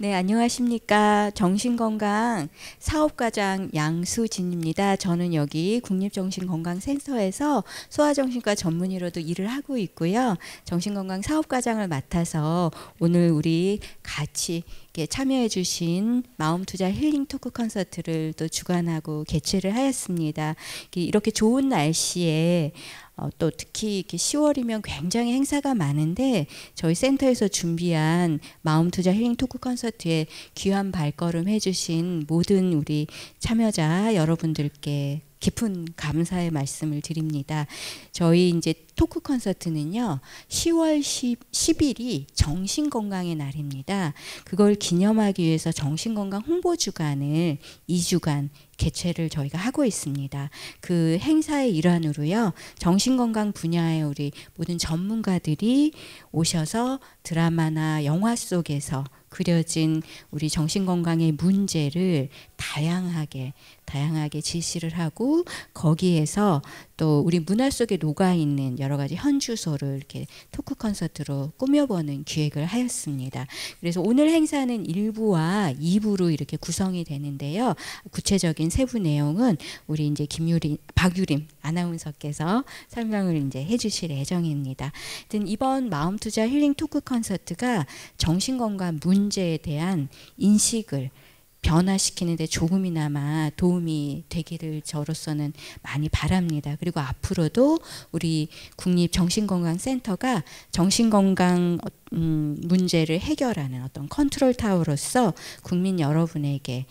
네, 안녕하십니까. 정신건강 사업과장 양수진입니다. 저는 여기 국립정신건강센터에서 소아정신과 전문의로도 일을 하고 있고요. 정신건강 사업과장을 맡아서 오늘 우리 같이 참여해 주신 마음투자 힐링 토크 콘서트를 또 주관하고 개최를 하였습니다. 이렇게 좋은 날씨에 또 특히 이렇게 10월이면 굉장히 행사가 많은데 저희 센터에서 준비한 마음투자 힐링 토크 콘서트에 귀한 발걸음 해주신 모든 우리 참여자 여러분들께 깊은 감사의 말씀을 드립니다. 저희 이제 토크 콘서트는요, 10월 10일이 정신건강의 날입니다. 그걸 기념하기 위해서 정신건강 홍보주간을 2주간 개최를 저희가 하고 있습니다. 그 행사의 일환으로요, 정신건강 분야의 우리 모든 전문가들이 오셔서 드라마나 영화 속에서 그려진 우리 정신건강의 문제를 다양하게 제시를 하고 거기에서 또 우리 문화 속에 녹아있는 여러 가지 현주소를 이렇게 토크 콘서트로 꾸며보는 기획을 하였습니다. 그래서 오늘 행사는 1부와 2부로 이렇게 구성이 되는데요. 구체적인 세부 내용은 우리 이제 박유림 아나운서께서 설명을 이제 해주실 예정입니다. 하여튼 이번 마음투자 힐링 토크 콘서트가 정신건강 문제에 대한 인식을 변화시키는데 조금이나마 도움이 되기를 저로서는 많이 바랍니다. 그리고 앞으로도 우리 국립정신건강센터가 정신건강 문제를 해결하는 어떤 컨트롤 타워로서 국민 여러분에게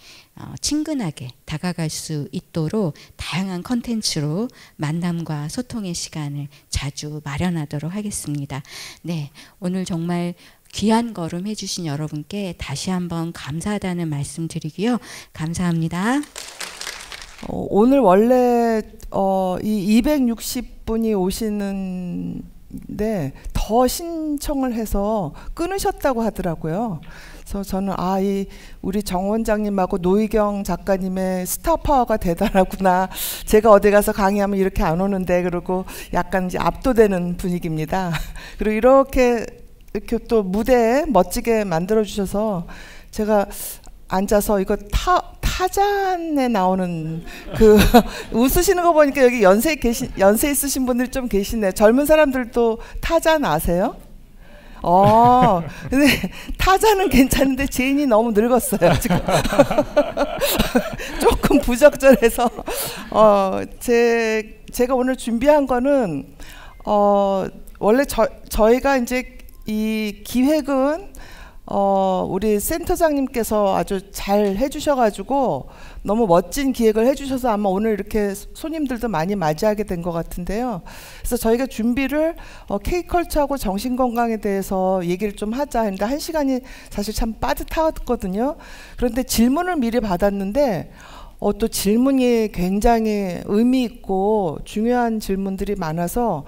친근하게 다가갈 수 있도록 다양한 컨텐츠로 만남과 소통의 시간을 자주 마련하도록 하겠습니다. 네, 오늘 정말 귀한 걸음 해주신 여러분께 다시 한번 감사하다는 말씀 드리고요. 감사합니다. 오늘 원래 이 260분이 오시는데 더 신청을 해서 끊으셨다고 하더라고요. 그래서 저는 우리 정 원장님하고 노희경 작가님의 스타 파워가 대단하구나. 제가 어디 가서 강의하면 이렇게 안 오는데 그러고 약간 이제 압도되는 분위기입니다. 그리고 이렇게 또 무대에 멋지게 만들어 주셔서 제가 앉아서 이거 타잔에 나오는 그 웃으시는 거 보니까 여기 연세 있으신 분들 좀 계시네. 젊은 사람들도 타잔 아세요? 근데 타잔은 괜찮은데 제인이 너무 늙었어요 지금. 조금 부적절해서 제가 오늘 준비한 거는 원래 저희가 이제 이 기획은 우리 센터장님께서 아주 잘 해주셔가지고 너무 멋진 기획을 해주셔서 아마 오늘 이렇게 손님들도 많이 맞이하게 된 것 같은데요. 그래서 저희가 준비를 K컬처하고 정신건강에 대해서 얘기를 좀 하자 했는데 1시간이 사실 참 빠듯하거든요. 그런데 질문을 미리 받았는데 또 질문이 굉장히 의미 있고 중요한 질문들이 많아서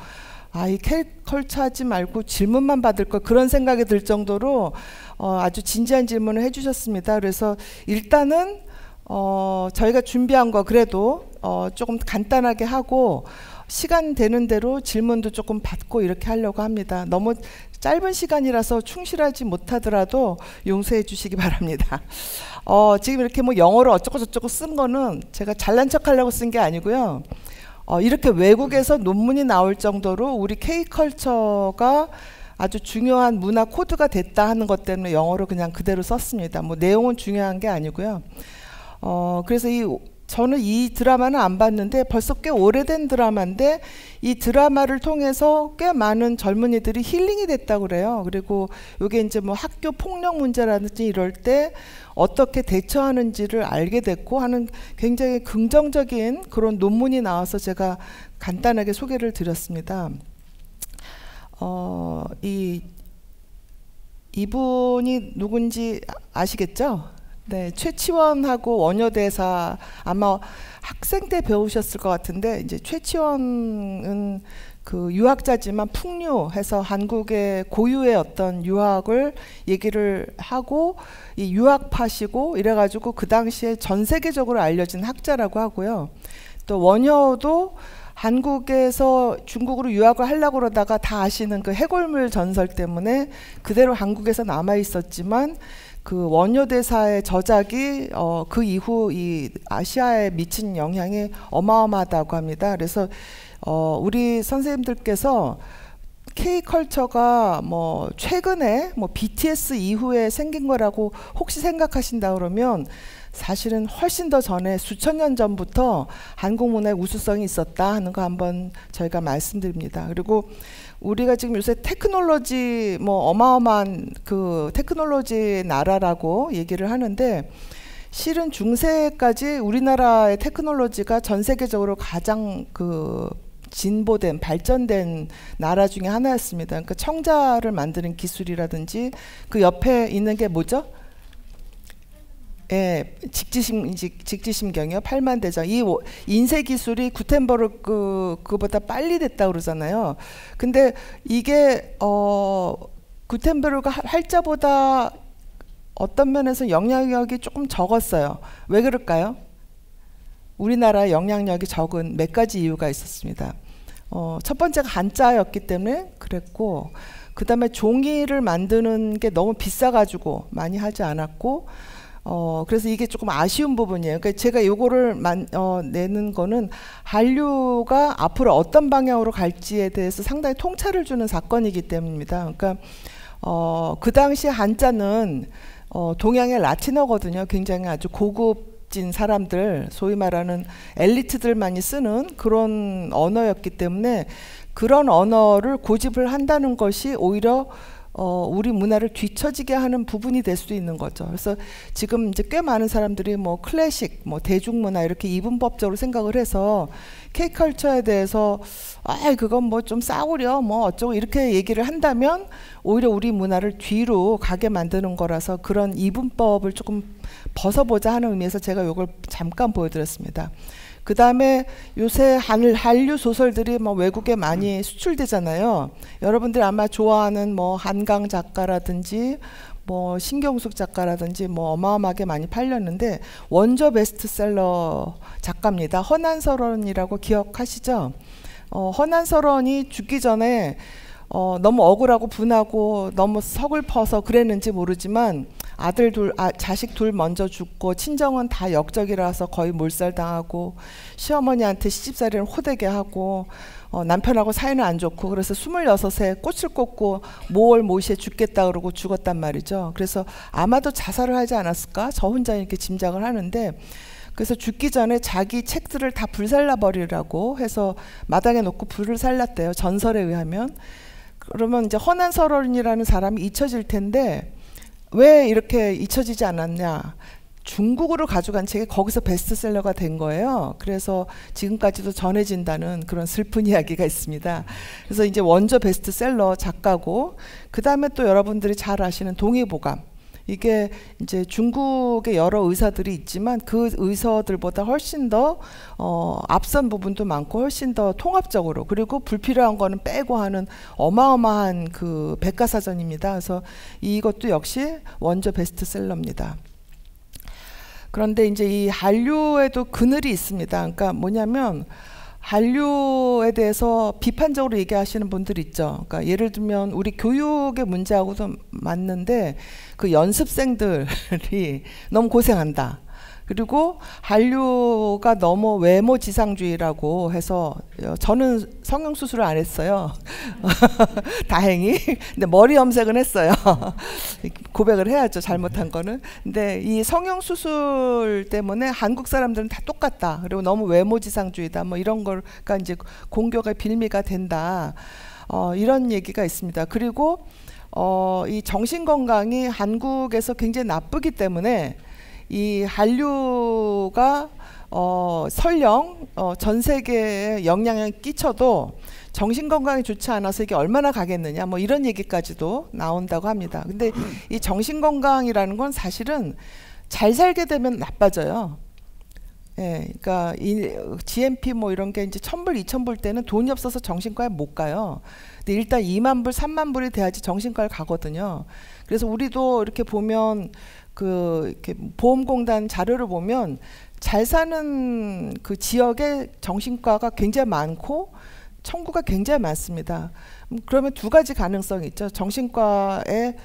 이 K컬처 하지 말고 질문만 받을 걸, 그런 생각이 들 정도로 아주 진지한 질문을 해주셨습니다. 그래서 일단은 저희가 준비한 거 그래도 조금 간단하게 하고 시간 되는 대로 질문도 조금 받고 이렇게 하려고 합니다. 너무 짧은 시간이라서 충실하지 못하더라도 용서해 주시기 바랍니다. 지금 이렇게 뭐 영어로 어쩌고 저쩌고 쓴 거는 제가 잘난 척 하려고 쓴 게 아니고요. 이렇게 외국에서 논문이 나올 정도로 우리 K컬처가 아주 중요한 문화 코드가 됐다 하는 것 때문에 영어로 그냥 그대로 썼습니다. 뭐 내용은 중요한 게 아니고요. 그래서 저는 이 드라마는 안 봤는데 벌써 꽤 오래된 드라마인데 이 드라마를 통해서 꽤 많은 젊은이들이 힐링이 됐다고 그래요. 그리고 이게 이제 뭐 학교 폭력 문제라든지 이럴 때 어떻게 대처하는지를 알게 됐고 하는 굉장히 긍정적인 그런 논문이 나와서 제가 간단하게 소개를 드렸습니다. 이분이 누군지 아시겠죠? 네, 최치원하고 원효대사 아마 학생 때 배우셨을 것 같은데, 이제 최치원은 그 유학자지만 풍류해서 한국의 고유의 어떤 유학을 얘기를 하고 이 유학파시고 이래가지고 그 당시에 전 세계적으로 알려진 학자라고 하고요. 또 원효도 한국에서 중국으로 유학을 하려고 그러다가 다 아시는 그 해골물 전설 때문에 그대로 한국에서 남아 있었지만 그 원효대사의 저작이 그 이후 이 아시아에 미친 영향이 어마어마하다고 합니다. 그래서 우리 선생님들께서 K컬처가 뭐 최근에 뭐 BTS 이후에 생긴 거라고 혹시 생각하신다 그러면 사실은 훨씬 더 전에 수천 년 전부터 한국 문화의 우수성이 있었다 하는 거 한번 저희가 말씀드립니다. 그리고 우리가 지금 요새 테크놀로지 뭐 어마어마한 그 테크놀로지 나라라고 얘기를 하는데 실은 중세까지 우리나라의 테크놀로지가 전 세계적으로 가장 그 진보된 발전된 나라 중에 하나였습니다. 그러니까 청자를 만드는 기술이라든지 그 옆에 있는 게 뭐죠? 예, 직지심경이요. 팔만대장. 이 인쇄 기술이 구텐버그 그보다 빨리 됐다 그러잖아요. 근데 이게 구텐베르그 활자보다 어떤 면에서 영향력이 조금 적었어요. 왜 그럴까요? 우리나라 영향력이 적은 몇 가지 이유가 있었습니다. 첫 번째가 한자였기 때문에 그랬고, 그 다음에 종이를 만드는 게 너무 비싸가지고 많이 하지 않았고, 그래서 이게 조금 아쉬운 부분이에요. 그러니까 제가 요거를 내는 거는 한류가 앞으로 어떤 방향으로 갈지에 대해서 상당히 통찰을 주는 사건이기 때문입니다. 그러니까 그 당시 한자는 동양의 라틴어거든요. 굉장히 아주 고급진 사람들, 소위 말하는 엘리트들만이 쓰는 그런 언어였기 때문에 그런 언어를 고집을 한다는 것이 오히려 우리 문화를 뒤처지게 하는 부분이 될 수도 있는 거죠. 그래서 지금 이제 꽤 많은 사람들이 뭐 클래식, 뭐 대중문화 이렇게 이분법적으로 생각을 해서 K컬처에 대해서 그건 뭐 좀 싸구려 뭐 어쩌고 이렇게 얘기를 한다면 오히려 우리 문화를 뒤로 가게 만드는 거라서 그런 이분법을 조금 벗어보자 하는 의미에서 제가 이걸 잠깐 보여드렸습니다. 그 다음에 요새 한류 소설들이 뭐 외국에 많이 수출되잖아요. 여러분들이 아마 좋아하는 뭐 한강 작가라든지 뭐 신경숙 작가라든지 뭐 어마어마하게 많이 팔렸는데 원조 베스트셀러 작가입니다. 허난설원이라고 기억하시죠? 허난설원이 죽기 전에 너무 억울하고 분하고 너무 서글퍼서 그랬는지 모르지만 자식 둘 먼저 죽고 친정은 다 역적이라서 거의 몰살당하고 시어머니한테 시집살이를 호되게 하고 남편하고 사이는 안 좋고 그래서 26에 꽃을 꽂고 모월 모시에 죽겠다 그러고 죽었단 말이죠. 그래서 아마도 자살을 하지 않았을까? 저 혼자 이렇게 짐작을 하는데 그래서 죽기 전에 자기 책들을 다 불살라 버리라고 해서 마당에 놓고 불을 살랐대요. 전설에 의하면. 그러면 이제 허난설원이라는 사람이 잊혀질 텐데 왜 이렇게 잊혀지지 않았냐? 중국으로 가져간 책이 거기서 베스트셀러가 된 거예요. 그래서 지금까지도 전해진다는 그런 슬픈 이야기가 있습니다. 그래서 이제 원조 베스트셀러 작가고, 그 다음에 또 여러분들이 잘 아시는 동의보감. 이게 이제 중국의 여러 의사들이 있지만 그 의사들보다 훨씬 더 앞선 부분도 많고 훨씬 더 통합적으로, 그리고 불필요한 거는 빼고 하는 어마어마한 그 백과사전입니다. 그래서 이것도 역시 원조 베스트셀러입니다. 그런데 이제 이 한류에도 그늘이 있습니다. 그러니까 뭐냐면 한류에 대해서 비판적으로 얘기하시는 분들 있죠. 그러니까 예를 들면 우리 교육의 문제하고도 맞는데 그 연습생들이 너무 고생한다. 그리고 한류가 너무 외모 지상주의라고 해서 저는 성형수술을 안 했어요. 다행히. 근데 머리 염색은 했어요. 고백을 해야죠. 잘못한 거는. 근데 이 성형수술 때문에 한국 사람들은 다 똑같다. 그리고 너무 외모 지상주의다. 뭐 이런 거가 이제 공격의 빌미가 된다. 이런 얘기가 있습니다. 그리고 이 정신건강이 한국에서 굉장히 나쁘기 때문에 이 한류가 설령 전 세계에 영향을 끼쳐도 정신건강이 좋지 않아서 이게 얼마나 가겠느냐 뭐 이런 얘기까지도 나온다고 합니다. 근데 이 정신건강이라는 건 사실은 잘 살게 되면 나빠져요. 예, 그러니까 이 GMP 뭐 이런 게 이제 1,000불, 2,000불 때는 돈이 없어서 정신과에 못 가요. 근데 일단 2만 불, 3만 불이 돼야지 정신과를 가거든요. 그래서 우리도 이렇게 보면 이렇게 보험공단 자료를 보면 잘 사는 그 지역에 정신과가 굉장히 많고 청구가 굉장히 많습니다. 그러면 두 가지 가능성이 있죠. 정신과에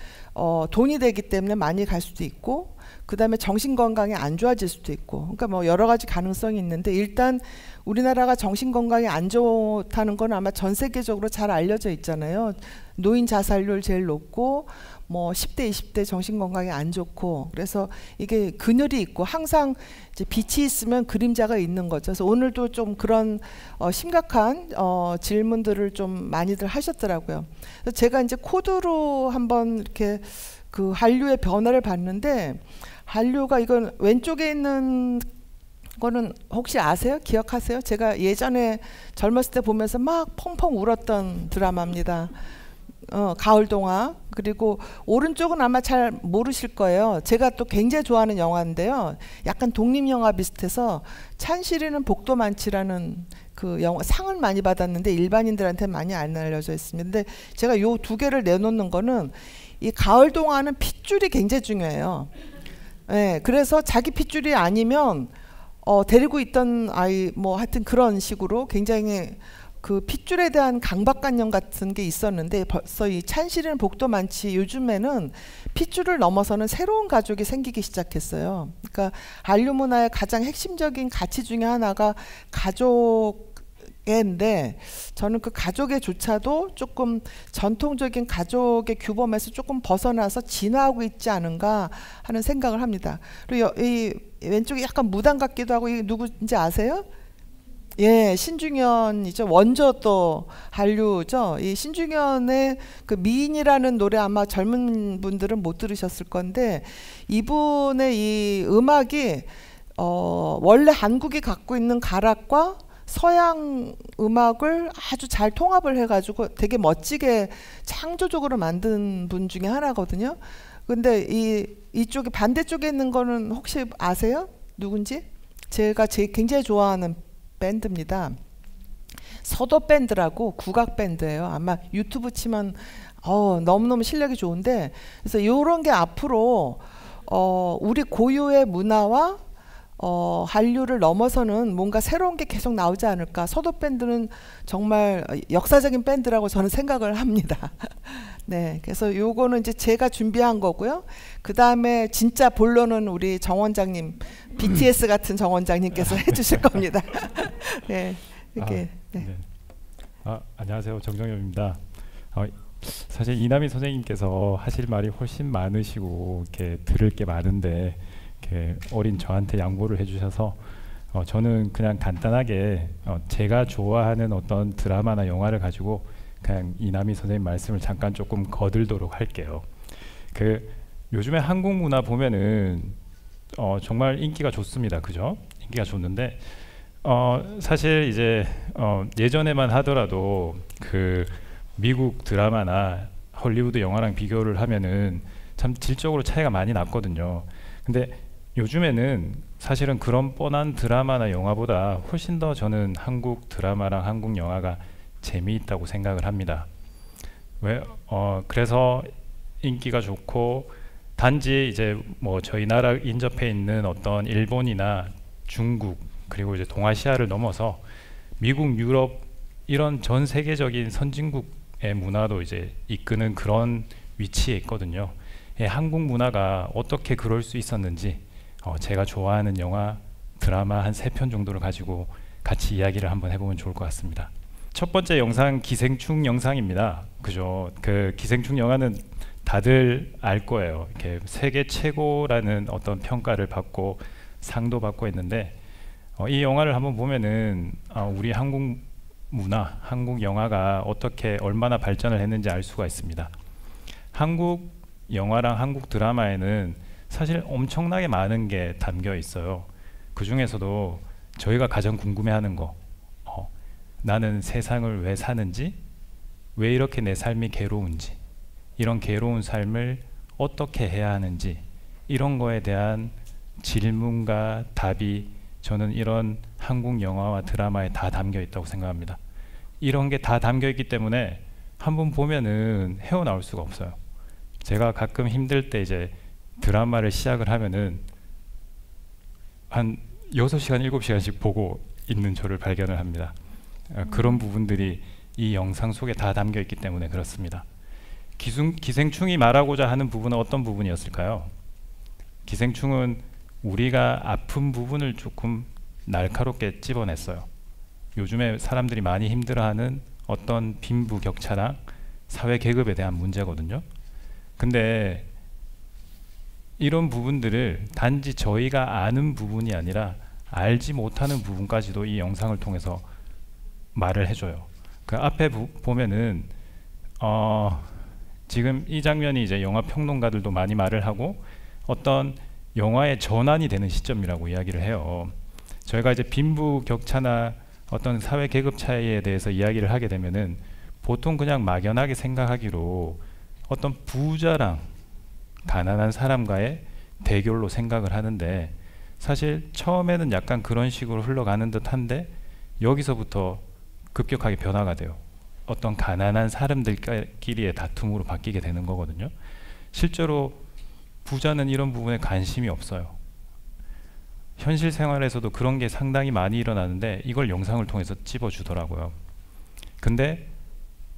돈이 되기 때문에 많이 갈 수도 있고, 그 다음에 정신건강이 안 좋아질 수도 있고, 그러니까 뭐 여러 가지 가능성이 있는데, 일단 우리나라가 정신건강이 안 좋다는 건 아마 전 세계적으로 잘 알려져 있잖아요. 노인 자살률 제일 높고, 뭐 10대, 20대 정신건강이 안 좋고, 그래서 이게 그늘이 있고 항상 이제 빛이 있으면 그림자가 있는 거죠. 그래서 오늘도 좀 그런 심각한 질문들을 좀 많이들 하셨더라고요. 그래서 제가 이제 코드로 한번 이렇게 그 한류의 변화를 봤는데, 한류가 이건 왼쪽에 있는 거는 혹시 아세요? 기억하세요? 제가 예전에 젊었을 때 보면서 막 펑펑 울었던 드라마입니다. 가을 동화. 그리고 오른쪽은 아마 잘 모르실 거예요. 제가 또 굉장히 좋아하는 영화인데요. 약간 독립영화 비슷해서 찬실이는 복도 많지라는 그 영화 상을 많이 받았는데 일반인들한테 많이 안 알려져 있습니다. 근데 제가 요 두 개를 내놓는 거는, 이 가을 동화는 핏줄이 굉장히 중요해요. 네, 그래서 자기 핏줄이 아니면 데리고 있던 아이 뭐 하여튼 그런 식으로 굉장히 그 핏줄에 대한 강박관념 같은 게 있었는데, 벌써 이 찬실이는 복도 많지 요즘에는 핏줄을 넘어서는 새로운 가족이 생기기 시작했어요. 그러니까 한류 문화의 가장 핵심적인 가치 중에 하나가 가족인데, 저는 그 가족에조차도 조금 전통적인 가족의 규범에서 조금 벗어나서 진화하고 있지 않은가 하는 생각을 합니다. 그리고 이 왼쪽이 약간 무당 같기도 하고, 이 누구인지 아세요? 예, 신중현이죠. 원조 또 한류죠. 이 신중현의 그 미인이라는 노래 아마 젊은 분들은 못 들으셨을 건데, 이분의 이 음악이 원래 한국이 갖고 있는 가락과 서양 음악을 아주 잘 통합을 해가지고 되게 멋지게 창조적으로 만든 분 중에 하나거든요. 근데 이쪽에 반대쪽에 있는 거는 혹시 아세요? 누군지? 제가 굉장히 좋아하는 밴드입니다. 서도 밴드라고 국악 밴드예요. 아마 유튜브 치면 너무너무 실력이 좋은데, 그래서 이런 게 앞으로 우리 고유의 문화와 한류를 넘어서는 뭔가 새로운 게 계속 나오지 않을까. 서도 밴드는 정말 역사적인 밴드라고 저는 생각을 합니다. 네, 그래서 요거는 이제 제가 준비한 거고요. 그 다음에 진짜 본론은 우리 정 원장님, BTS 같은 정 원장님께서 해주실 겁니다. 네, 이렇게. 네. 안녕하세요, 정정엽입니다. 사실 이남희 선생님께서 하실 말이 훨씬 많으시고 이렇게 들을 게 많은데, 이렇게 어린 저한테 양보를 해주셔서 저는 그냥 간단하게 제가 좋아하는 어떤 드라마나 영화를 가지고 그냥 이남희 선생님 말씀을 잠깐 조금 거들도록 할게요. 그 요즘에 한국 문화 보면은 정말 인기가 좋습니다. 그죠? 인기가 좋는데 사실 이제 예전에만 하더라도 그 미국 드라마나 헐리우드 영화랑 비교를 하면은 참 질적으로 차이가 많이 났거든요. 근데 요즘에는 사실은 그런 뻔한 드라마나 영화보다 훨씬 더 저는 한국 드라마랑 한국 영화가 재미있다고 생각을 합니다. 그래서 인기가 좋고, 단지 이제 뭐 저희 나라 인접해 있는 어떤 일본이나 중국, 그리고 이제 동아시아를 넘어서 미국, 유럽 이런 전 세계적인 선진국의 문화도 이제 이끄는 그런 위치에 있거든요. 한국 문화가 어떻게 그럴 수 있었는지 제가 좋아하는 영화, 드라마 한 3편 정도를 가지고 같이 이야기를 한번 해보면 좋을 것 같습니다. 첫 번째 영상 기생충 영상입니다. 그죠? 그 기생충 영화는 다들 알 거예요. 이렇게 세계 최고라는 어떤 평가를 받고 상도 받고 했는데, 이 영화를 한번 보면은 우리 한국 문화, 한국 영화가 어떻게 얼마나 발전을 했는지 알 수가 있습니다. 한국 영화랑 한국 드라마에는 사실 엄청나게 많은 게 담겨 있어요. 그 중에서도 저희가 가장 궁금해하는 거, 나는 세상을 왜 사는지, 왜 이렇게 내 삶이 괴로운지, 이런 괴로운 삶을 어떻게 해야 하는지, 이런 거에 대한 질문과 답이 저는 이런 한국 영화와 드라마에 다 담겨 있다고 생각합니다. 이런 게 다 담겨 있기 때문에 한번 보면은 헤어나올 수가 없어요. 제가 가끔 힘들 때 이제 드라마를 시작을 하면은 한 6시간, 7시간씩 보고 있는 저를 발견을 합니다. 그런 부분들이 이 영상 속에 다 담겨 있기 때문에 그렇습니다. 기생충이 말하고자 하는 부분은 어떤 부분이었을까요? 기생충은 우리가 아픈 부분을 조금 날카롭게 찝어냈어요. 요즘에 사람들이 많이 힘들어하는 어떤 빈부격차나 사회 계급에 대한 문제거든요. 근데 이런 부분들을 단지 저희가 아는 부분이 아니라 알지 못하는 부분까지도 이 영상을 통해서 말을 해줘요. 그 앞에 보면은 지금 이 장면이 이제 영화 평론가들도 많이 말을 하고 어떤 영화의 전환이 되는 시점이라고 이야기를 해요. 저희가 이제 빈부격차나 어떤 사회 계급 차이에 대해서 이야기를 하게 되면은 보통 그냥 막연하게 생각하기로 어떤 부자랑 가난한 사람과의 대결로 생각을 하는데, 사실 처음에는 약간 그런 식으로 흘러가는 듯한데 여기서부터 급격하게 변화가 돼요. 어떤 가난한 사람들끼리의 다툼으로 바뀌게 되는 거거든요. 실제로 부자는 이런 부분에 관심이 없어요. 현실 생활에서도 그런 게 상당히 많이 일어나는데 이걸 영상을 통해서 찝어주더라고요. 근데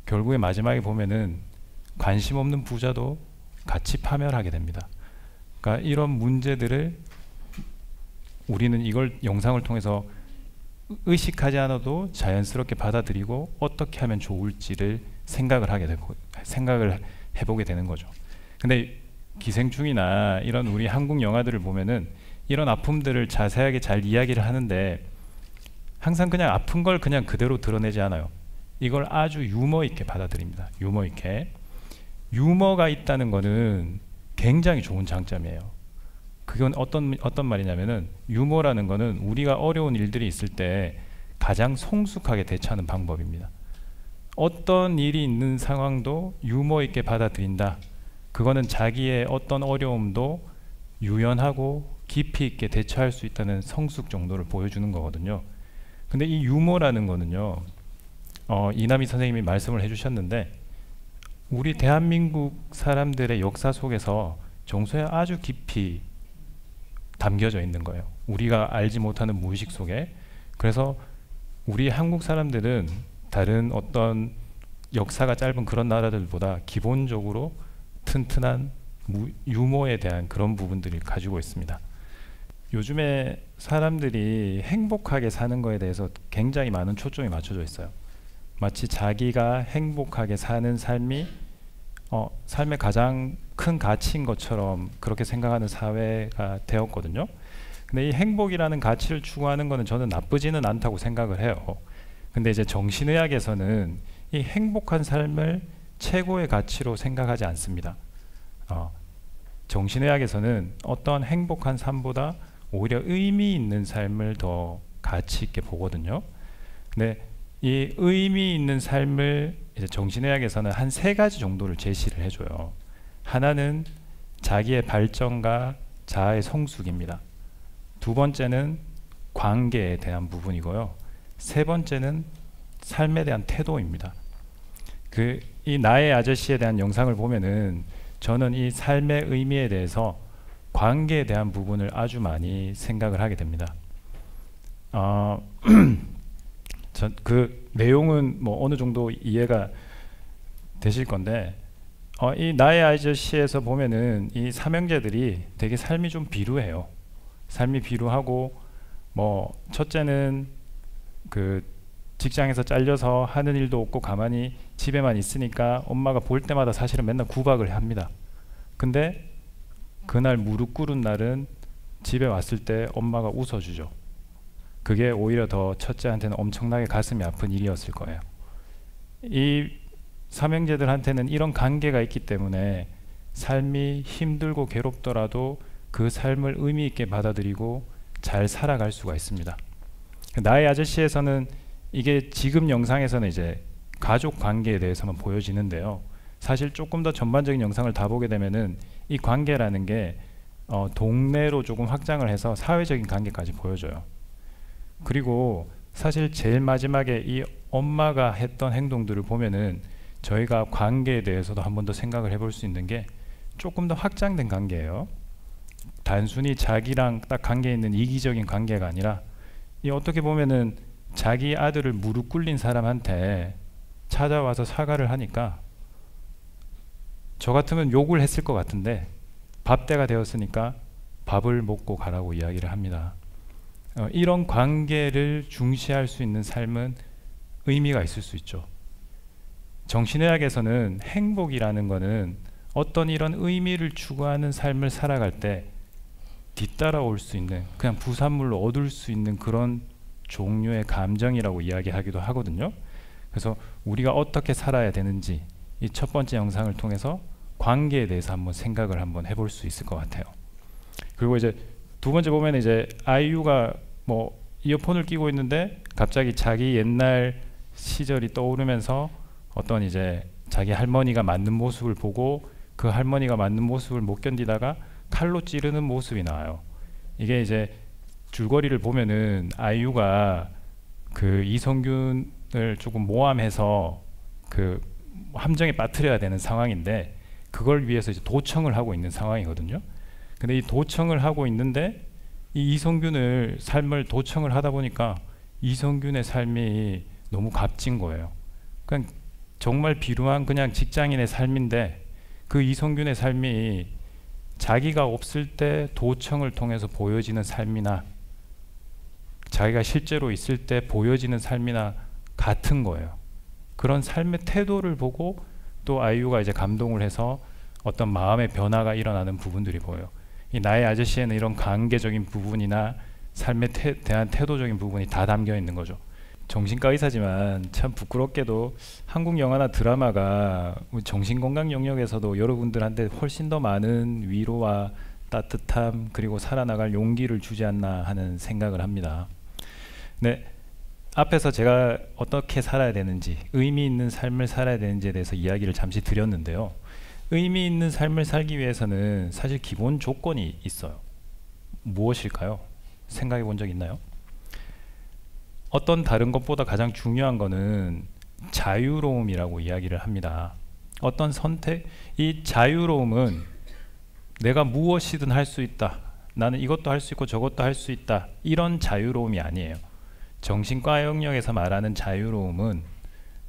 결국에 마지막에 보면은 관심 없는 부자도 같이 파멸하게 됩니다. 그러니까 이런 문제들을 우리는 이걸 영상을 통해서 의식하지 않아도 자연스럽게 받아들이고 어떻게 하면 좋을지를 생각을 하게 되고 생각을 해보게 되는 거죠. 근데 기생충이나 이런 우리 한국 영화들을 보면은 이런 아픔들을 자세하게 잘 이야기를 하는데 항상 그냥 아픈 걸 그냥 그대로 드러내지 않아요. 이걸 아주 유머 있게 받아들입니다. 유머 있게. 유머가 있다는 거는 굉장히 좋은 장점이에요. 그건 어떤 말이냐면은 유머라는 거는 우리가 어려운 일들이 있을 때 가장 성숙하게 대처하는 방법입니다. 어떤 일이 있는 상황도 유머 있게 받아들인다. 그거는 자기의 어떤 어려움도 유연하고 깊이 있게 대처할 수 있다는 성숙 정도를 보여주는 거거든요. 근데 이 유머라는 거는요, 이남희 선생님이 말씀을 해주셨는데 우리 대한민국 사람들의 역사 속에서 정서에 아주 깊이 담겨져 있는 거예요. 우리가 알지 못하는 무의식 속에. 그래서 우리 한국 사람들은 다른 어떤 역사가 짧은 그런 나라들보다 기본적으로 튼튼한 유머에 대한 그런 부분들을 가지고 있습니다. 요즘에 사람들이 행복하게 사는 거에 대해서 굉장히 많은 초점이 맞춰져 있어요. 마치 자기가 행복하게 사는 삶이 삶의 가장 큰 가치인 것처럼 그렇게 생각하는 사회가 되었거든요. 근데 이 행복이라는 가치를 추구하는 거는 저는 나쁘지는 않다고 생각을 해요. 근데 이제 정신의학에서는 이 행복한 삶을 최고의 가치로 생각하지 않습니다. 정신의학에서는 어떤 행복한 삶보다 오히려 의미 있는 삶을 더 가치 있게 보거든요. 근데 이 의미 있는 삶을 이제 정신의학에서는 한 3가지 정도를 제시를 해줘요. 하나는 자기의 발전과 자아의 성숙입니다. 2번째는 관계에 대한 부분이고요. 3번째는 삶에 대한 태도입니다. 이 나의 아저씨에 대한 영상을 보면은 저는 이 삶의 의미에 대해서 관계에 대한 부분을 아주 많이 생각을 하게 됩니다. 그 내용은 뭐 어느 정도 이해가 되실 건데 이 나의 아저씨에서 보면은 이 삼형제들이 되게 삶이 좀 비루해요. 삶이 비루하고 뭐 첫째는 그 직장에서 잘려서 하는 일도 없고 가만히 집에만 있으니까 엄마가 볼 때마다 사실은 맨날 구박을 합니다. 근데 그날 무릎 꿇은 날은 집에 왔을 때 엄마가 웃어주죠. 그게 오히려 더 첫째한테는 엄청나게 가슴이 아픈 일이었을 거예요. 이 삼형제들한테는 이런 관계가 있기 때문에 삶이 힘들고 괴롭더라도 그 삶을 의미 있게 받아들이고 잘 살아갈 수가 있습니다. 나의 아저씨에서는 이게 지금 영상에서는 이제 가족 관계에 대해서만 보여지는데요. 사실 조금 더 전반적인 영상을 다 보게 되면은 이 관계라는 게 동네로 조금 확장을 해서 사회적인 관계까지 보여줘요. 그리고 사실 제일 마지막에 이 엄마가 했던 행동들을 보면은 저희가 관계에 대해서도 한 번 더 생각을 해볼 수 있는 게 조금 더 확장된 관계예요. 단순히 자기랑 딱 관계 있는 이기적인 관계가 아니라 이 어떻게 보면은 자기 아들을 무릎 꿇린 사람한테 찾아와서 사과를 하니까 저 같으면 욕을 했을 것 같은데 밥 때가 되었으니까 밥을 먹고 가라고 이야기를 합니다. 이런 관계를 중시할 수 있는 삶은 의미가 있을 수 있죠. 정신의학에서는 행복이라는 것은 어떤 이런 의미를 추구하는 삶을 살아갈 때 뒤따라올 수 있는, 그냥 부산물로 얻을 수 있는 그런 종류의 감정이라고 이야기하기도 하거든요. 그래서 우리가 어떻게 살아야 되는지 이 첫 번째 영상을 통해서 관계에 대해서 한번 생각을 한번 해볼 수 있을 것 같아요. 그리고 이제 두 번째 보면 이제 아이유가 뭐 이어폰을 끼고 있는데 갑자기 자기 옛날 시절이 떠오르면서 어떤 이제 자기 할머니가 맞는 모습을 보고 그 할머니가 맞는 모습을 못 견디다가 칼로 찌르는 모습이 나와요. 이게 이제 줄거리를 보면은 아이유가 그 이성균을 조금 모함해서 그 함정에 빠뜨려야 되는 상황인데 그걸 위해서 이제 도청을 하고 있는 상황이거든요. 근데 이 도청을 하고 있는데 이 이성균을 삶을 도청을 하다 보니까 이성균의 삶이 너무 값진 거예요. 그냥 정말 비루한 그냥 직장인의 삶인데 그 이성균의 삶이 자기가 없을 때 도청을 통해서 보여지는 삶이나 자기가 실제로 있을 때 보여지는 삶이나 같은 거예요. 그런 삶의 태도를 보고 또 아이유가 이제 감동을 해서 어떤 마음의 변화가 일어나는 부분들이 보여요. 이 나의 아저씨에는 이런 관계적인 부분이나 삶에 대한 태도적인 부분이 다 담겨 있는 거죠. 정신과 의사지만 참 부끄럽게도 한국 영화나 드라마가 정신건강 영역에서도 여러분들한테 훨씬 더 많은 위로와 따뜻함 그리고 살아나갈 용기를 주지 않나 하는 생각을 합니다. 네, 앞에서 제가 어떻게 살아야 되는지, 의미 있는 삶을 살아야 되는지에 대해서 이야기를 잠시 드렸는데요. 의미 있는 삶을 살기 위해서는 사실 기본 조건이 있어요. 무엇일까요? 생각해 본 적 있나요? 어떤 다른 것보다 가장 중요한 거는 자유로움이라고 이야기를 합니다. 어떤 선택, 이 자유로움은 내가 무엇이든 할 수 있다. 나는 이것도 할 수 있고 저것도 할 수 있다. 이런 자유로움이 아니에요. 정신과 영역에서 말하는 자유로움은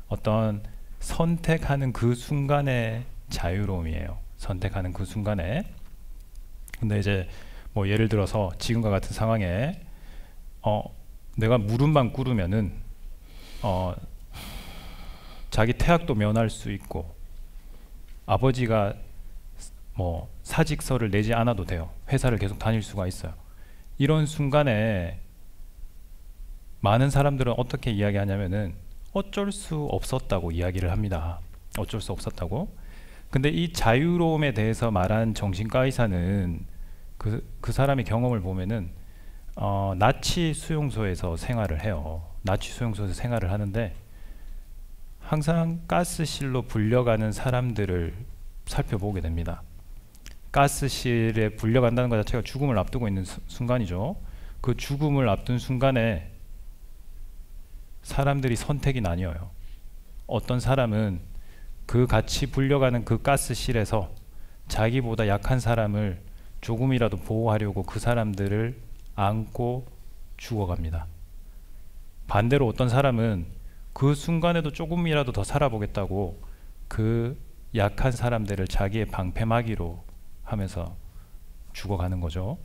어떤 선택하는 그 순간의 자유로움이에요. 선택하는 그 순간에. 근데 이제 뭐 예를 들어서 지금과 같은 상황에 내가 무릎만 꿇으면은 자기 태학도 면할 수 있고 아버지가 뭐 사직서를 내지 않아도 돼요. 회사를 계속 다닐 수가 있어요. 이런 순간에 많은 사람들은 어떻게 이야기하냐면은 어쩔 수 없었다고 이야기를 합니다. 어쩔 수 없었다고. 근데 이 자유로움에 대해서 말한 정신과 의사는 그 사람의 경험을 보면은 나치 수용소에서 생활을 해요. 나치 수용소에서 생활을 하는데 항상 가스실로 불려가는 사람들을 살펴보게 됩니다. 가스실에 불려간다는 것 자체가 죽음을 앞두고 있는 순간이죠. 그 죽음을 앞둔 순간에 사람들이 선택이 나뉘어요. 어떤 사람은 그 같이 불려가는 그 가스실에서 자기보다 약한 사람을 조금이라도 보호하려고 그 사람들을 안고 죽어갑니다. 반대로 어떤 사람은 그 순간에도 조금이라도 더 살아보겠다고 그 약한 사람들을 자기의 방패막이로 하면서 죽어가는 거죠.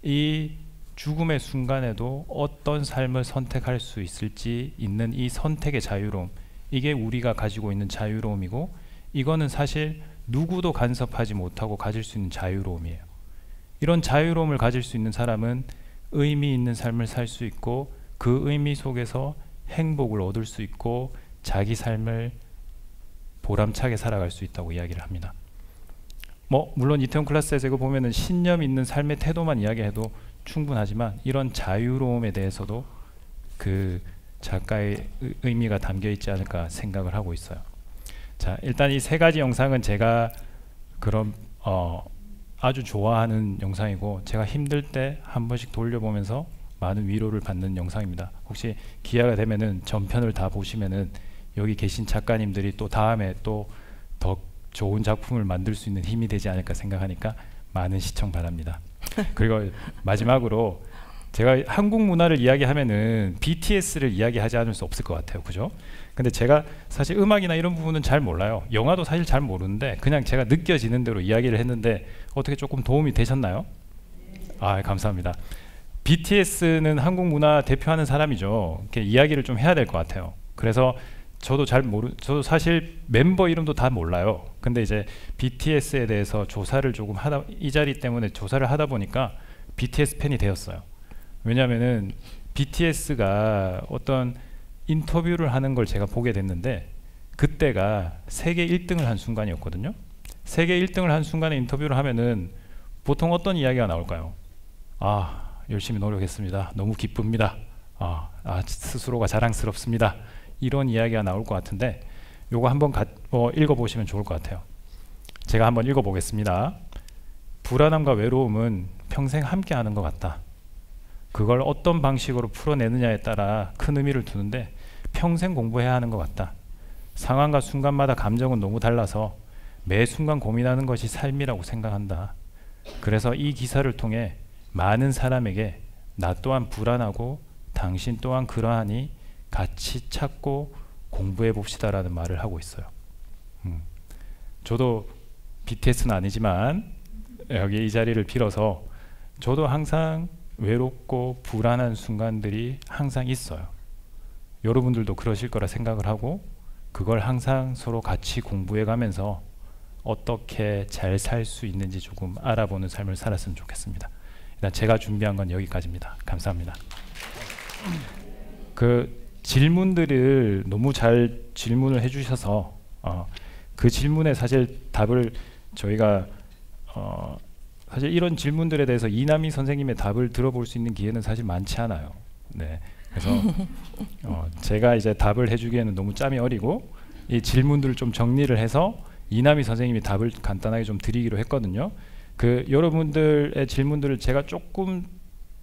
이 죽음의 순간에도 어떤 삶을 선택할 수 있을지 있는 이 선택의 자유로움, 이게 우리가 가지고 있는 자유로움이고 이거는 사실 누구도 간섭하지 못하고 가질 수 있는 자유로움이에요. 이런 자유로움을 가질 수 있는 사람은 의미 있는 삶을 살 수 있고 그 의미 속에서 행복을 얻을 수 있고 자기 삶을 보람차게 살아갈 수 있다고 이야기를 합니다. 뭐 물론 이태원 클래스에서 이거 보면은 신념 있는 삶의 태도만 이야기해도 충분하지만 이런 자유로움에 대해서도 그 작가의 의미가 담겨 있지 않을까 생각을 하고 있어요. 자, 일단 이 세 가지 영상은 제가 그런 아주 좋아하는 영상이고 제가 힘들 때 한 번씩 돌려보면서 많은 위로를 받는 영상입니다. 혹시 기회가 되면은 전편을 다 보시면은 여기 계신 작가님들이 또 다음에 또 더 좋은 작품을 만들 수 있는 힘이 되지 않을까 생각하니까 많은 시청 바랍니다. 그리고 마지막으로 제가 한국 문화를 이야기하면은 BTS를 이야기하지 않을 수 없을 것 같아요. 그죠? 근데 제가 사실 음악이나 이런 부분은 잘 몰라요. 영화도 사실 잘 모르는데 그냥 제가 느껴지는 대로 이야기를 했는데 어떻게 조금 도움이 되셨나요? 아, 감사합니다. BTS는 한국 문화 대표하는 사람이죠. 이렇게 이야기를 좀 해야 될 것 같아요. 그래서 저도 저도 사실 멤버 이름도 다 몰라요. 근데 이제 BTS에 대해서 조사를 조금 이 자리 때문에 조사를 하다 보니까 BTS 팬이 되었어요. 왜냐면은 BTS가 어떤 인터뷰를 하는 걸 제가 보게 됐는데 그때가 세계 1등을 한 순간이었거든요. 세계 1등을 한 순간에 인터뷰를 하면은 보통 어떤 이야기가 나올까요? 아, 열심히 노력했습니다. 너무 기쁩니다. 스스로가 자랑스럽습니다. 이런 이야기가 나올 것 같은데 요거 한번 읽어보시면 좋을 것 같아요. 제가 한번 읽어보겠습니다. 불안함과 외로움은 평생 함께 하는 것 같다. 그걸 어떤 방식으로 풀어내느냐에 따라 큰 의미를 두는데 평생 공부해야 하는 것 같다. 상황과 순간마다 감정은 너무 달라서 매 순간 고민하는 것이 삶이라고 생각한다. 그래서 이 기사를 통해 많은 사람에게 나 또한 불안하고 당신 또한 그러하니 같이 찾고 공부해 봅시다라는 말을 하고 있어요. 저도 BTS는 아니지만 여기 이 자리를 빌어서 저도 항상 외롭고 불안한 순간들이 항상 있어요. 여러분들도 그러실 거라 생각을 하고 그걸 항상 서로 같이 공부해 가면서 어떻게 잘 살 수 있는지 조금 알아보는 삶을 살았으면 좋겠습니다. 일단 제가 준비한 건 여기까지입니다. 감사합니다. 그 질문들을 너무 잘 질문을 해주셔서 그 질문에 사실 답을 저희가 사실 이런 질문들에 대해서 이남희 선생님의 답을 들어볼 수 있는 기회는 사실 많지 않아요. 네, 그래서 제가 이제 답을 해주기에는 너무 짬이 어리고 이 질문들을 좀 정리를 해서 이남희 선생님이 답을 간단하게 좀 드리기로 했거든요. 그 여러분들의 질문들을 제가 조금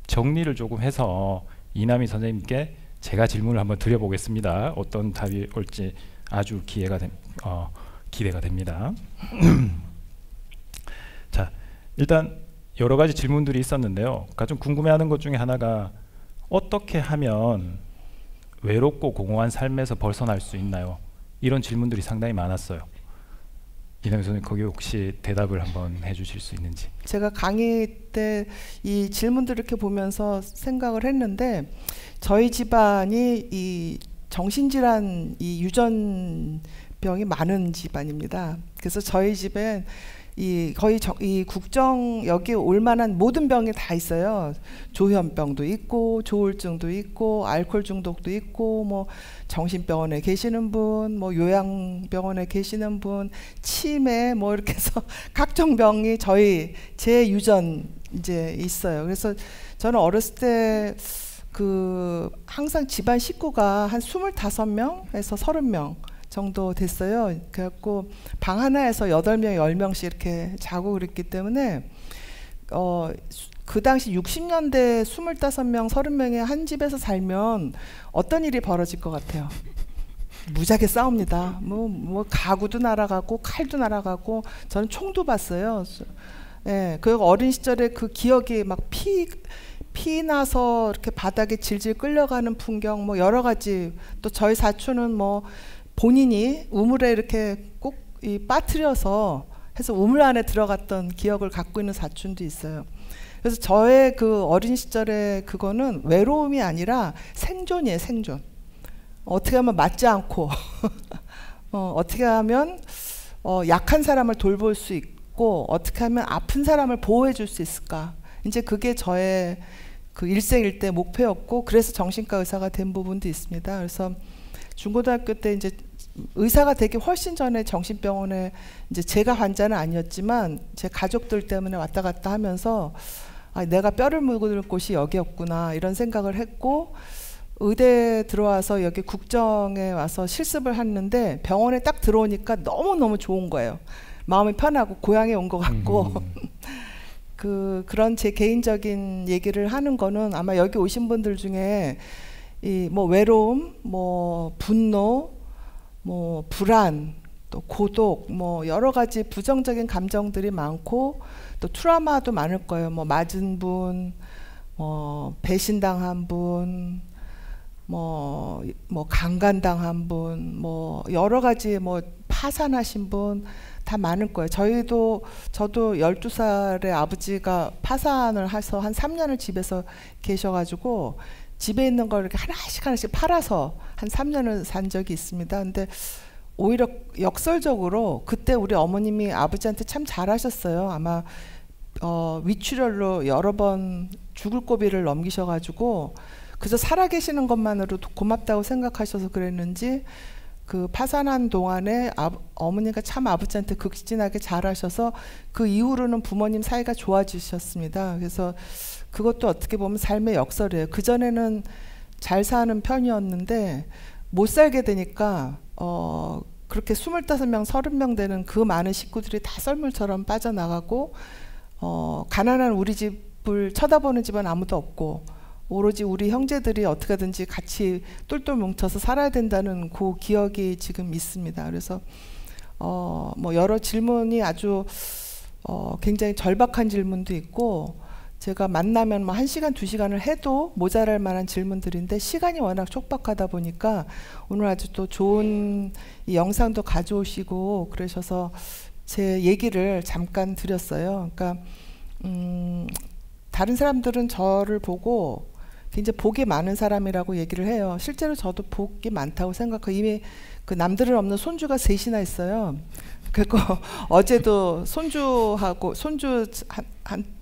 정리를 조금 해서 이남희 선생님께 제가 질문을 한번 드려보겠습니다. 어떤 답이 올지 아주 기대가 됩니다. 자, 일단 여러 가지 질문들이 있었는데요. 가장 궁금해하는 것 중에 하나가 어떻게 하면 외롭고 공허한 삶에서 벗어날 수 있나요? 이런 질문들이 상당히 많았어요. 이남희 선생님, 거기 혹시 대답을 한번 해주실 수 있는지. 제가 강의 때 이 질문들을 이렇게 보면서 생각을 했는데 저희 집안이 이 정신질환, 이 유전병이 많은 집안입니다. 그래서 저희 집엔 거의 이 국정 여기 올 만한 모든 병이 다 있어요. 조현병도 있고 조울증도 있고 알코올 중독도 있고 뭐 정신병원에 계시는 분, 뭐 요양병원에 계시는 분, 치매 뭐 이렇게 해서 각종 병이 제 유전 이제 있어요. 그래서 저는 어렸을 때 항상 집안 식구가 한 25명에서 30명 정도 됐어요. 그래갖고 방 하나에서 8명, 10명씩 이렇게 자고 그랬기 때문에 그 당시 60년대 25명, 30명의 한 집에서 살면 어떤 일이 벌어질 것 같아요? 무지하게 싸웁니다. 뭐 가구도 날아가고 칼도 날아가고 저는 총도 봤어요. 예, 그 어린 시절에 그 기억이 막 피 나서 이렇게 바닥에 질질 끌려가는 풍경 뭐 여러 가지. 또 저희 사촌은 뭐 본인이 우물에 이렇게 꼭 빠뜨려서 해서 우물 안에 들어갔던 기억을 갖고 있는 사촌도 있어요. 그래서 저의 그 어린 시절에 그거는 외로움이 아니라 생존이에요, 생존. 어떻게 하면 맞지 않고 어떻게 하면 약한 사람을 돌볼 수 있고 어떻게 하면 아픈 사람을 보호해 줄 수 있을까. 이제 그게 저의 그 일생일대 목표였고 그래서 정신과 의사가 된 부분도 있습니다. 그래서 중고등학교 때 이제 의사가 되기 훨씬 전에 정신병원에 이제 제가 환자는 아니었지만 제 가족들 때문에 왔다 갔다 하면서 내가 뼈를 묻을 곳이 여기였구나 이런 생각을 했고 의대 들어와서 여기 국정에 와서 실습을 했는데 병원에 딱 들어오니까 너무너무 좋은 거예요. 마음이 편하고 고향에 온 것 같고 그런 제 개인적인 얘기를 하는 거는 아마 여기 오신 분들 중에 뭐 외로움, 뭐 분노, 뭐 불안, 또 고독, 뭐 여러 가지 부정적인 감정들이 많고 또 트라우마도 많을 거예요. 뭐 맞은 분, 배신당한 분, 뭐 강간당한 분, 뭐 여러 가지 뭐 파산하신 분 다 많을 거예요. 저도 12살에 아버지가 파산을 해서 한 3년을 집에서 계셔가지고 집에 있는 걸 이렇게 하나씩 팔아서 한 3년을 산 적이 있습니다. 근데 오히려 역설적으로 그때 우리 어머님이 아버지한테 참 잘하셨어요. 아마 위출혈로 여러 번 죽을 고비를 넘기셔가지고 그래서 살아계시는 것만으로도 고맙다고 생각하셔서 그랬는지 그 파산한 동안에 어머니가 참 아버지한테 극진하게 잘하셔서 그 이후로는 부모님 사이가 좋아지셨습니다. 그래서 그것도 어떻게 보면 삶의 역설이에요. 그전에는 잘 사는 편이었는데 못 살게 되니까 그렇게 25명, 30명 되는 그 많은 식구들이 다 썰물처럼 빠져나가고 가난한 우리 집을 쳐다보는 집은 아무도 없고 오로지 우리 형제들이 어떻게든지 같이 똘똘 뭉쳐서 살아야 된다는 그 기억이 지금 있습니다. 그래서 뭐 여러 질문이 아주 굉장히 절박한 질문도 있고 제가 만나면 뭐 1시간, 2시간을 해도 모자랄 만한 질문들인데 시간이 워낙 촉박하다 보니까 오늘 아주 또 좋은 이 영상도 가져오시고 그러셔서 제 얘기를 잠깐 드렸어요. 그러니까 다른 사람들은 저를 보고 굉장히 복이 많은 사람이라고 얘기를 해요. 실제로 저도 복이 많다고 생각해요. 이미 그 남들은 없는 손주가 3이나 있어요. 그리고 어제도 손주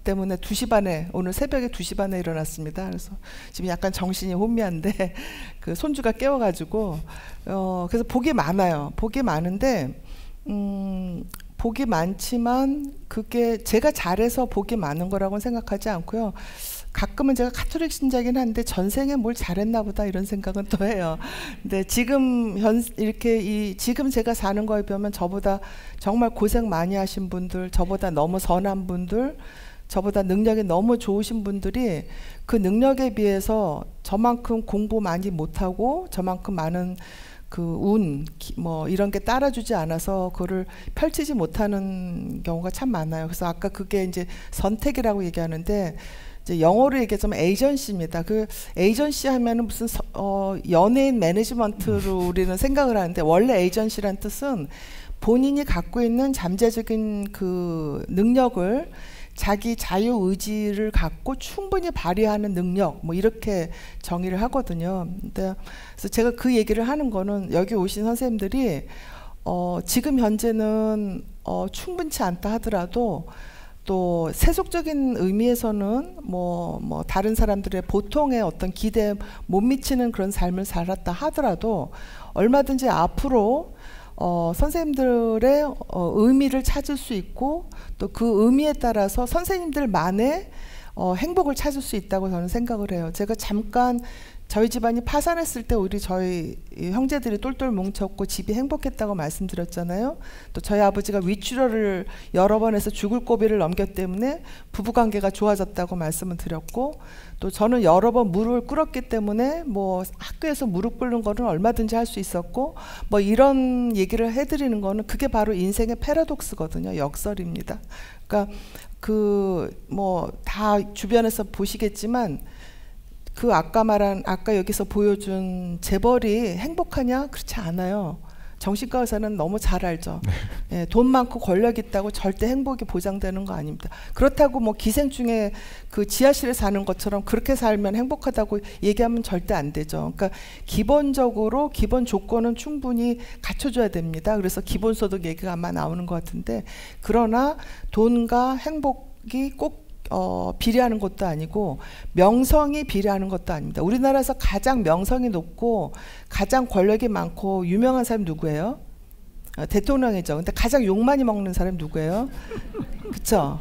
때문에 2시 반에 오늘 새벽에 2시 반에 일어났습니다. 그래서 지금 약간 정신이 혼미한데 그 손주가 깨워가지고 그래서 복이 많아요. 복이 많은데 복이 많지만 그게 제가 잘해서 복이 많은 거라고는 생각하지 않고요. 가끔은 제가 가톨릭 신자긴 한데 전생에 뭘 잘했나 보다 이런 생각은 또 해요. 근데 지금 지금 제가 사는 거에 비하면 저보다 정말 고생 많이 하신 분들, 저보다 너무 선한 분들, 저보다 능력이 너무 좋으신 분들이 그 능력에 비해서 저만큼 공부 많이 못하고 저만큼 많은 그 운, 뭐 이런 게 따라주지 않아서 그거를 펼치지 못하는 경우가 참 많아요. 그래서 아까 그게 이제 선택이라고 얘기하는데 이제 영어로 얘기하자면 에이전시입니다. 그 에이전시 하면은 무슨 연예인 매니지먼트로 우리는 생각을 하는데 원래 에이전시란 뜻은 본인이 갖고 있는 잠재적인 그 능력을 자기 자유 의지를 갖고 충분히 발휘하는 능력 뭐 이렇게 정의를 하거든요. 근데 그래서 제가 그 얘기를 하는 거는 여기 오신 선생님들이 지금 현재는 충분치 않다 하더라도 또 세속적인 의미에서는 뭐 다른 사람들의 보통의 어떤 기대에 못 미치는 그런 삶을 살았다 하더라도 얼마든지 앞으로 선생님들의 의미를 찾을 수 있고 또 그 의미에 따라서 선생님들만의 행복을 찾을 수 있다고 저는 생각을 해요. 제가 잠깐 저희 집안이 파산했을 때 우리 저희 형제들이 똘똘 뭉쳤고 집이 행복했다고 말씀드렸잖아요. 또 저희 아버지가 위출혈을 여러 번 해서 죽을 고비를 넘겼기 때문에 부부관계가 좋아졌다고 말씀을 드렸고 또 저는 여러 번 무릎을 꿇었기 때문에 뭐 학교에서 무릎 꿇는 거는 얼마든지 할 수 있었고 뭐 이런 얘기를 해드리는 거는 그게 바로 인생의 패러독스거든요. 역설입니다. 그러니까 그 뭐 다 주변에서 보시겠지만 그 아까 여기서 보여준 재벌이 행복하냐? 그렇지 않아요. 정신과 의사는 너무 잘 알죠. 예, 돈 많고 권력 있다고 절대 행복이 보장되는 거 아닙니다. 그렇다고 뭐 기생충에 그 지하실에 사는 것처럼 그렇게 살면 행복하다고 얘기하면 절대 안 되죠. 그러니까 기본적으로 기본 조건은 충분히 갖춰줘야 됩니다. 그래서 기본소득 얘기가 아마 나오는 것 같은데 그러나 돈과 행복이 꼭 비례하는 것도 아니고 명성이 비례하는 것도 아닙니다. 우리나라에서 가장 명성이 높고 가장 권력이 많고 유명한 사람이 누구예요? 대통령이죠. 근데 가장 욕 많이 먹는 사람이 누구예요? 그쵸?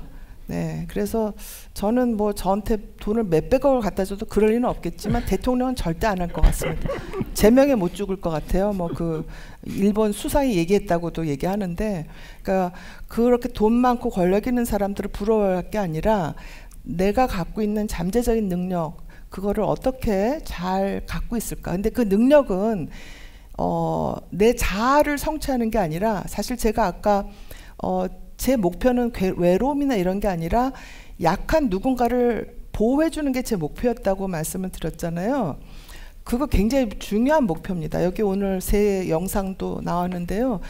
네, 그래서 저는 뭐 저한테 돈을 몇백억을 갖다 줘도 그럴 리는 없겠지만 대통령은 절대 안 할 것 같습니다. 제명에 못 죽을 것 같아요. 뭐 그 일본 수상이 얘기했다고도 얘기하는데, 그러니까 그렇게 돈 많고 권력 있는 사람들을 부러워할 게 아니라 내가 갖고 있는 잠재적인 능력 그거를 어떻게 잘 갖고 있을까. 근데 그 능력은 내 자아를 성취하는 게 아니라 사실 제가 아까 제 목표는 외로움이나 이런 게 아니라 약한 누군가를 보호해 주는 게 제 목표였다고 말씀을 드렸잖아요. 그거 굉장히 중요한 목표입니다. 여기 오늘 새 영상도 나왔는데요.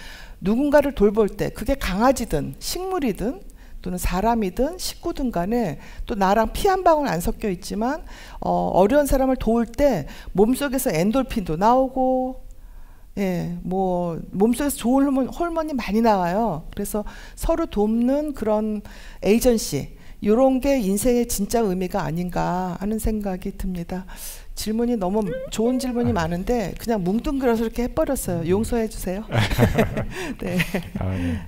누군가를 돌볼 때 그게 강아지든 식물이든 또는 사람이든 식구든 간에 또 나랑 피 한 방울 안 섞여 있지만 어려운 사람을 도울 때 몸속에서 엔돌핀도 나오고 예, 뭐 몸속에서 좋은 호르몬이 많이 나와요. 그래서 서로 돕는 그런 에이전시 이런 게 인생의 진짜 의미가 아닌가 하는 생각이 듭니다. 질문이 너무 좋은 질문이 많은데 그냥 뭉뚱그려서 이렇게 해버렸어요. 용서해 주세요. 네. 네.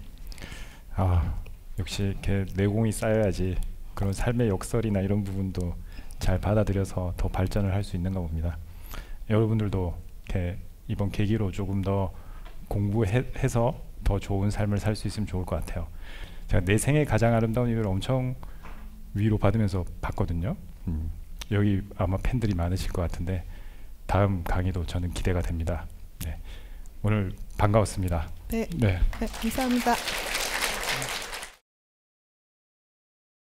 역시 이렇게 내공이 쌓여야지 그런 삶의 역설이나 이런 부분도 잘 받아들여서 더 발전을 할 수 있는가 봅니다. 여러분들도 이렇게 이번 계기로 조금 더 공부해서 더 좋은 삶을 살 수 있으면 좋을 것 같아요. 제가 내 생애 가장 아름다운 이유를 엄청 위로받으면서 봤거든요. 여기 아마 팬들이 많으실 것 같은데 다음 강의도 저는 기대가 됩니다. 네. 오늘 반가웠습니다. 네. 네. 네, 감사합니다.